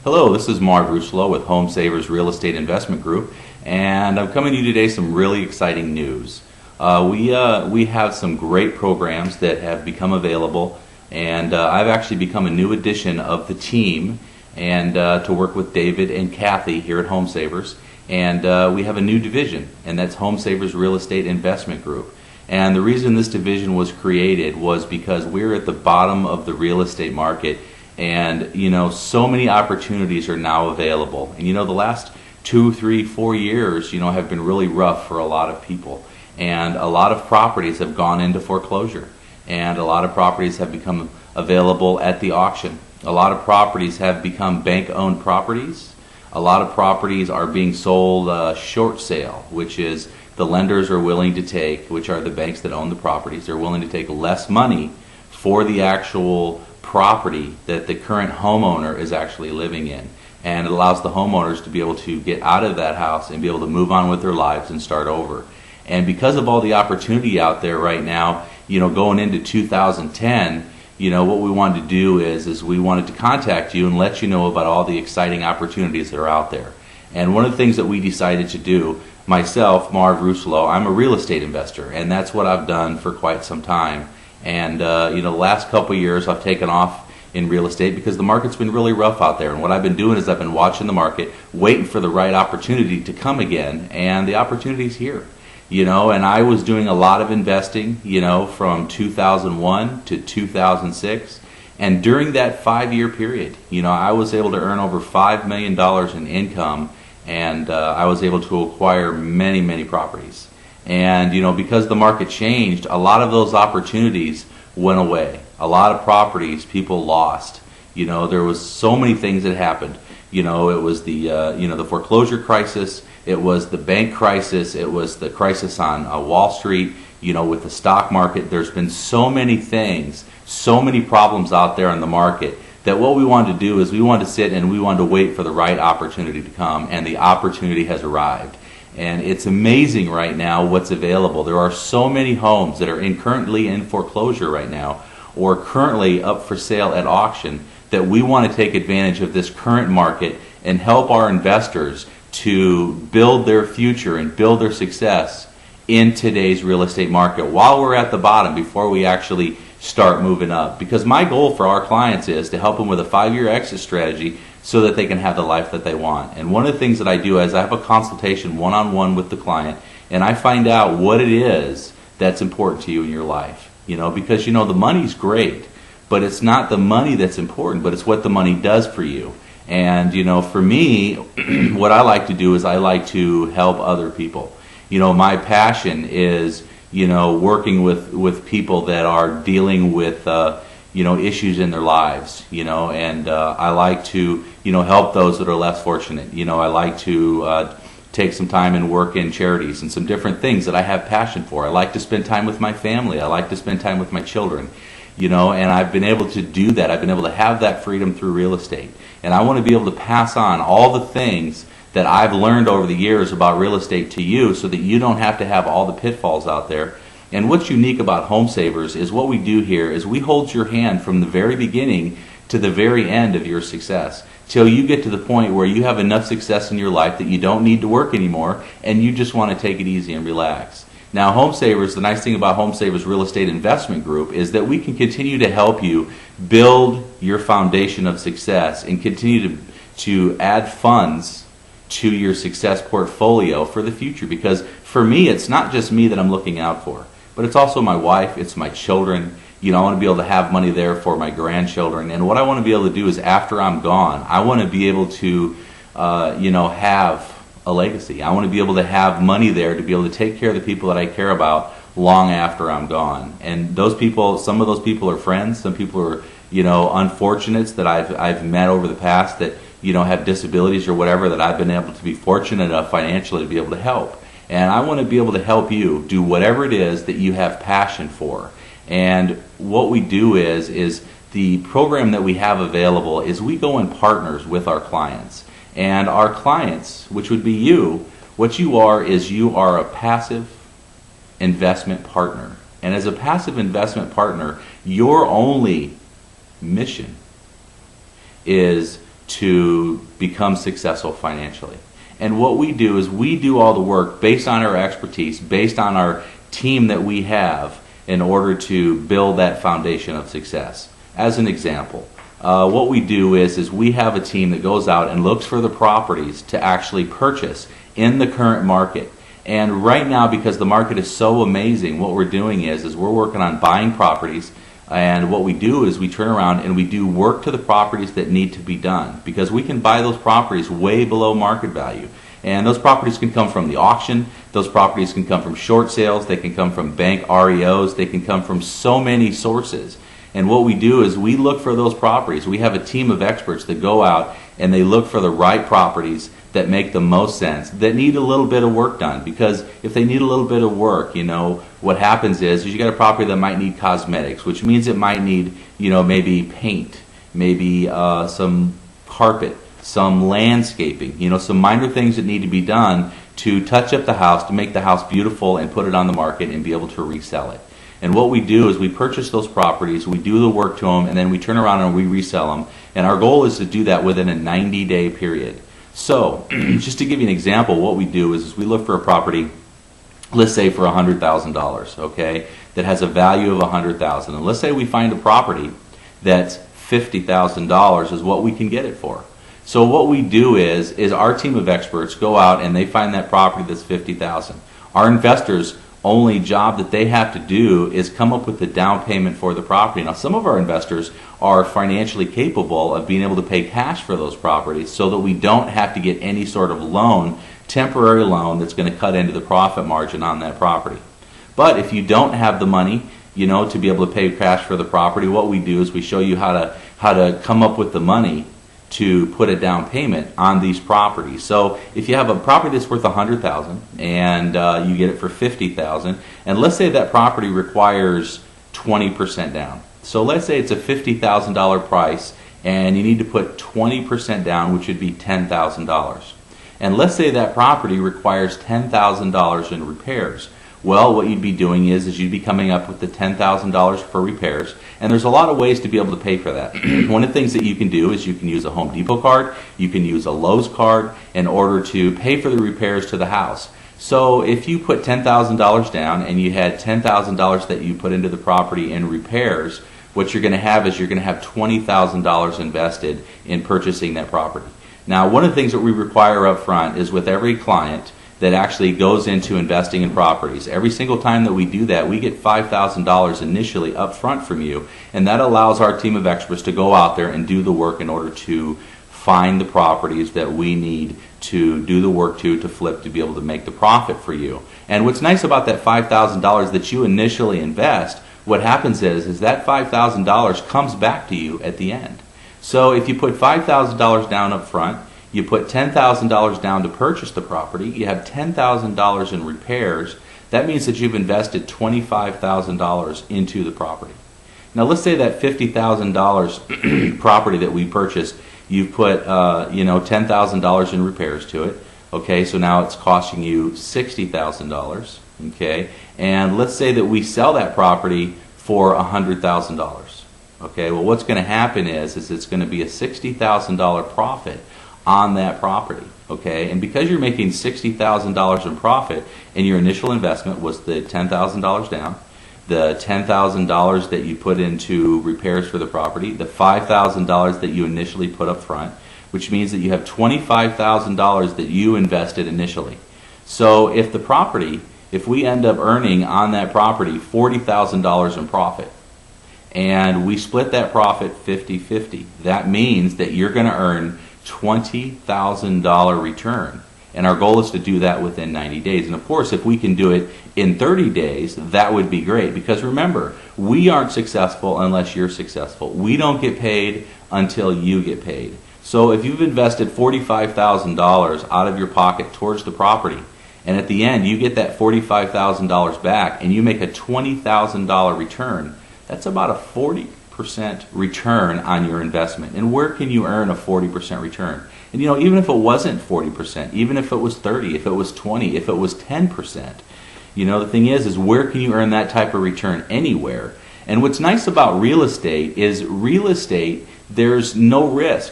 Hello, this is Marv Russolo with Home Savers Real Estate Investment Group, and I'm coming to you today some really exciting news. We have some great programs that have become available, and I've actually become a new addition of the team, and to work with David and Kathy here at Home Savers. And we have a new division, and that's Home Savers Real Estate Investment Group. And the reason this division was created was because we're at the bottom of the real estate market. And so many opportunities are now available. And the last 2, 3, 4 years, have been really rough for a lot of people. And a lot of properties have gone into foreclosure. And a lot of properties have become available at the auction. A lot of properties have become bank-owned properties. A lot of properties are being sold short sale, which is the lenders are willing to take, which are the banks that own the properties, they're willing to take less money for the actual property that the current homeowner is actually living in. And it allows the homeowners to be able to get out of that house and be able to move on with their lives and start over. And because of all the opportunity out there right now, going into 2010, what we wanted to do is we wanted to contact you and let you know about all the exciting opportunities that are out there. And one of the things that we decided to do, myself, Marv Russolo, I'm a real estate investor, and that's what I've done for quite some time. And the last couple of years I've taken off in real estate because the market's been really rough out there. And what I've been doing is I've been watching the market, waiting for the right opportunity to come again, and the opportunity's here. And I was doing a lot of investing, from 2001 to 2006. And during that 5-year period, I was able to earn over $5 million in income, and I was able to acquire many, many properties. And because the market changed, a lot of those opportunities went away. A lot of properties people lost. There was so many things that happened. It was the foreclosure crisis. It was the bank crisis. It was the crisis on Wall Street. With the stock market, there's been so many things, so many problems out there in the market, that what we wanted to do is we wanted to sit and we wanted to wait for the right opportunity to come, and the opportunity has arrived. And it's amazing right now what's available. There are so many homes that are currently in foreclosure right now, or currently up for sale at auction, that we want to take advantage of this current market and help our investors to build their future and build their success in today's real estate market while we're at the bottom, before we actually start moving up. Because my goal for our clients is to help them with a 5-year exit strategy so that they can have the life that they want. And one of the things that I do is I have a consultation one-on-one with the client, and I find out what it is that's important to you in your life. Because the money's great, but it's not the money that's important, but it's what the money does for you. And for me, what I like to do is I like to help other people. My passion is working with people that are dealing with issues in their lives, and I like to, help those that are less fortunate. I like to take some time and work in charities and some different things that I have passion for. I like to spend time with my family. I like to spend time with my children, and I've been able to do that. I've been able to have that freedom through real estate. And I want to be able to pass on all the things that I've learned over the years about real estate to you, so that you don't have to have all the pitfalls out there. And what's unique about Home Savers is what we do here is we hold your hand from the very beginning to the very end of your success, till you get to the point where you have enough success in your life that you don't need to work anymore and you just want to take it easy and relax. Now, Home Savers, the nice thing about Home Savers Real Estate Investment Group is that we can continue to help you build your foundation of success and continue to add funds to your success portfolio for the future. Because for me, it's not just me that I'm looking out for, but it's also my wife, it's my children. I want to be able to have money there for my grandchildren. And what I want to be able to do is, after I'm gone, I want to be able to, have a legacy. I want to be able to have money there to be able to take care of the people that I care about long after I'm gone. And those people, some of those people are friends. Some people are, unfortunates that I've met over the past that, have disabilities or whatever, that I've been able to be fortunate enough financially to be able to help. And I want to be able to help you do whatever it is that you have passion for. And what we do is the program that we have available is we go in partners with our clients. And our clients, which would be you, what you are is you are a passive investment partner. And as a passive investment partner, your only mission is to become successful financially. And what we do is we do all the work based on our expertise, based on our team that we have in order to build that foundation of success. As an example, what we do is we have a team that goes out and looks for the properties to actually purchase in the current market. And right now, because the market is so amazing, what we're doing is we're working on buying properties. And what we do is we turn around and we do work to the properties that need to be done, because we can buy those properties way below market value. And those properties can come from the auction, those properties can come from short sales, they can come from bank REOs, they can come from so many sources. And what we do is we look for those properties. We have a team of experts that go out and they look for the right properties that make the most sense, that need a little bit of work done. Because if they need a little bit of work, what happens is you got a property that might need cosmetics, which means it might need, maybe paint, maybe some carpet, some landscaping, some minor things that need to be done to touch up the house, to make the house beautiful and put it on the market and be able to resell it. And what we do is we purchase those properties, we do the work to them, and then we turn around and we resell them. And our goal is to do that within a 90-day period. So, just to give you an example, what we do is we look for a property, let's say for $100,000, okay, that has a value of $100,000. And let's say we find a property that's $50,000 is what we can get it for. So what we do is our team of experts go out and they find that property that's $50,000. Our investors' only job that they have to do is come up with the down payment for the property. Now, some of our investors are financially capable of being able to pay cash for those properties so that we don't have to get any sort of loan, temporary loan, that's going to cut into the profit margin on that property. But if you don't have the money, to be able to pay cash for the property, what we do is we show you how to come up with the money to put a down payment on these properties. So if you have a property that's worth $100,000 and you get it for $50,000, and let's say that property requires 20% down. So let's say it's a $50,000 price and you need to put 20% down, which would be $10,000. And let's say that property requires $10,000 in repairs. Well, what you'd be doing is you'd be coming up with the $10,000 for repairs, and there's a lot of ways to be able to pay for that. One of the things that you can do is you can use a Home Depot card, you can use a Lowe's card in order to pay for the repairs to the house. So if you put $10,000 down and you had $10,000 that you put into the property in repairs, what you're going to have is you're going to have $20,000 invested in purchasing that property. Now, one of the things that we require up front is with every client that actually goes into investing in properties, every single time that we do that, we get $5,000 initially up front from you, and that allows our team of experts to go out there and do the work in order to find the properties that we need to do the work to flip, to be able to make the profit for you. And what's nice about that $5,000 that you initially invest, what happens is that $5,000 comes back to you at the end. So if you put $5,000 down up front, you put $10,000 down to purchase the property, you have $10,000 in repairs, that means that you've invested $25,000 into the property. Now let's say that $50,000 property that we purchased, you've put $10,000 in repairs to it. Okay, so now it's costing you $60,000. Okay, and let's say that we sell that property for $100,000. Okay, well, what's going to happen is it's going to be a $60,000 profit on that property. Okay, and because you're making $60,000 in profit, and your initial investment was the $10,000 down, the $10,000 that you put into repairs for the property, the $5,000 that you initially put up front, which means that you have $25,000 that you invested initially. So if we end up earning on that property $40,000 in profit, and we split that profit 50-50, that means that you're going to earn $20,000 return. And our goal is to do that within 90 days. And of course, if we can do it in 30 days, that would be great. Because remember, we aren't successful unless you're successful. We don't get paid until you get paid. So if you've invested $45,000 out of your pocket towards the property, and at the end you get that $45,000 back and you make a $20,000 return, that's about a 40% return on your investment. And where can you earn a 40% return? And even if it wasn't 40%, even if it was 30, if it was 20, if it was 10%, the thing is where can you earn that type of return? Anywhere. And what's nice about real estate is there's no risk.